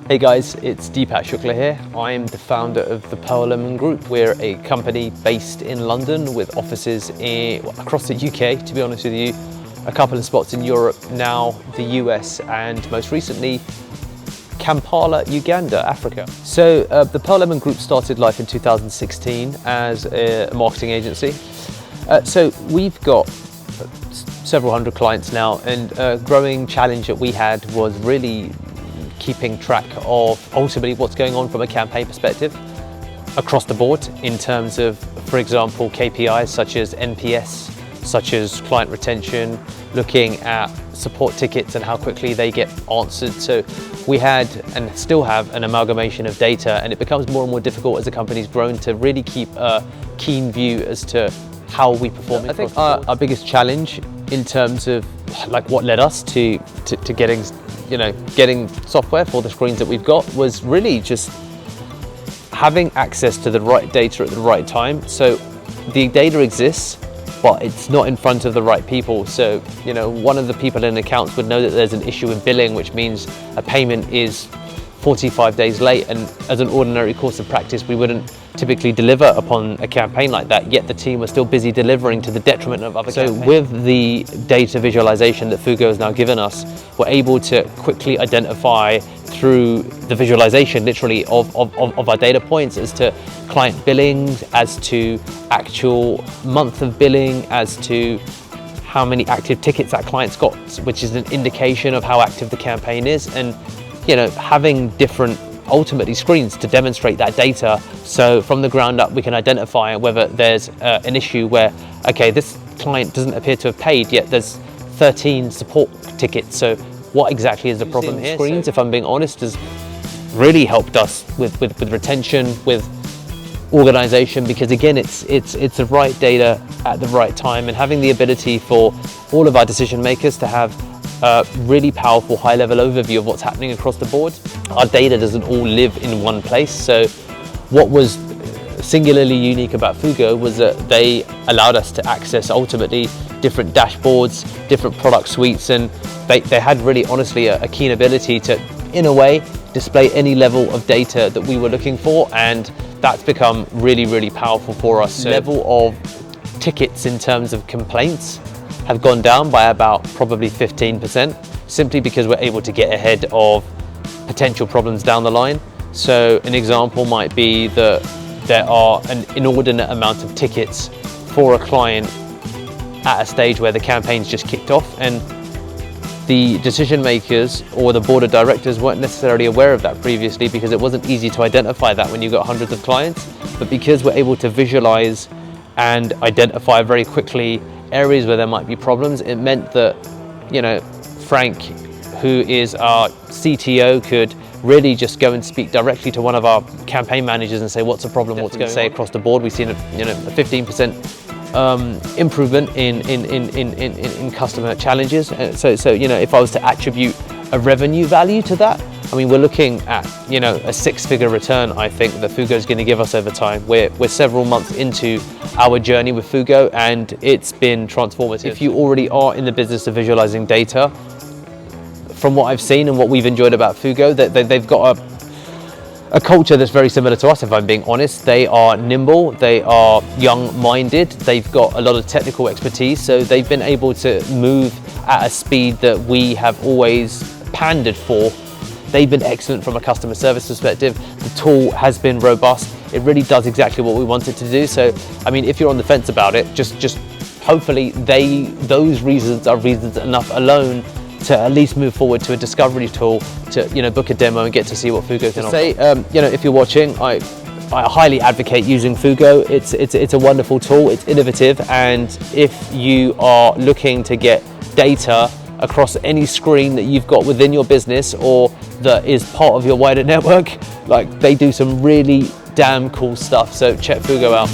Hey guys, it's Deepak Shukla here. I'm the founder of the Pearl Lemon Group. We're a company based in London with offices across the UK, to be honest with you, a couple of spots in Europe, now the US, and most recently Kampala, Uganda, Africa. So the Pearl Lemon Group started life in 2016 as a marketing agency. So we've got several hundred clients now, and a growing challenge that we had was really keeping track of ultimately what's going on from a campaign perspective across the board in terms of, for example, KPIs such as NPS, such as client retention, looking at support tickets and how quickly they get answered. So we had and still have an amalgamation of data, and it becomes more and more difficult as the company's grown to really keep a keen view as to how we perform. I think our biggest challenge in terms of like what led us to getting software for the screens that we've got was really just having access to the right data at the right time. So the data exists, but it's not in front of the right people. So, one of the people in accounts would know that there's an issue with billing, which means a payment is 45 days late, and as an ordinary course of practice, we wouldn't typically deliver upon a campaign like that, yet the team was still busy delivering to the detriment of other campaigns. So with the data visualization that Fugo has now given us, we're able to quickly identify through the visualization literally of our data points as to client billings, as to actual month of billing, as to how many active tickets that client's got, which is an indication of how active the campaign is, and having different ultimately screens to demonstrate that data. So from the ground up, we can identify whether there's an issue where, okay, this client doesn't appear to have paid, yet there's 13 support tickets. So what exactly is the problem here? Screens, if I'm being honest, has really helped us with retention, with organization, because again, it's the right data at the right time, and having the ability for all of our decision makers to have a really powerful high-level overview of what's happening across the board. Our data doesn't all live in one place, so what was singularly unique about Fugo was that they allowed us to access ultimately different dashboards, different product suites, and they had really honestly a keen ability to, in a way, display any level of data that we were looking for, and that's become really, really powerful for us. So level of tickets in terms of complaints have gone down by about probably 15%, simply because we're able to get ahead of potential problems down the line. So an example might be that there are an inordinate amount of tickets for a client at a stage where the campaign's just kicked off, and the decision makers or the board of directors weren't necessarily aware of that previously, because it wasn't easy to identify that when you got hundreds of clients. But because we're able to visualize and identify very quickly areas where there might be problems, it meant that Frank, who is our CTO, could really just go and speak directly to one of our campaign managers and say, what's the problem, what's going on? Across the board, we've seen a 15% improvement in customer challenges. So if I was to attribute a revenue value to that, I mean, we're looking at a six-figure return, I think, that Fugo is going to give us over time. We're several months into our journey with Fugo, and it's been transformative. If you already are in the business of visualizing data, from what I've seen and what we've enjoyed about Fugo, they've got a culture that's very similar to us, if I'm being honest. They are nimble, they are young-minded, they've got a lot of technical expertise, so they've been able to move at a speed that we have always pandered for. They've been excellent from a customer service perspective. The tool has been robust. It really does exactly what we wanted to do. So, I mean, if you're on the fence about it, just hopefully those reasons are reasons enough alone to at least move forward to a discovery tool to book a demo and get to see what Fugo can offer. If you're watching, I highly advocate using Fugo. It's a wonderful tool. It's innovative, and if you are looking to get data across any screen that you've got within your business or that is part of your wider network, like, they do some really damn cool stuff. So check Fugo out.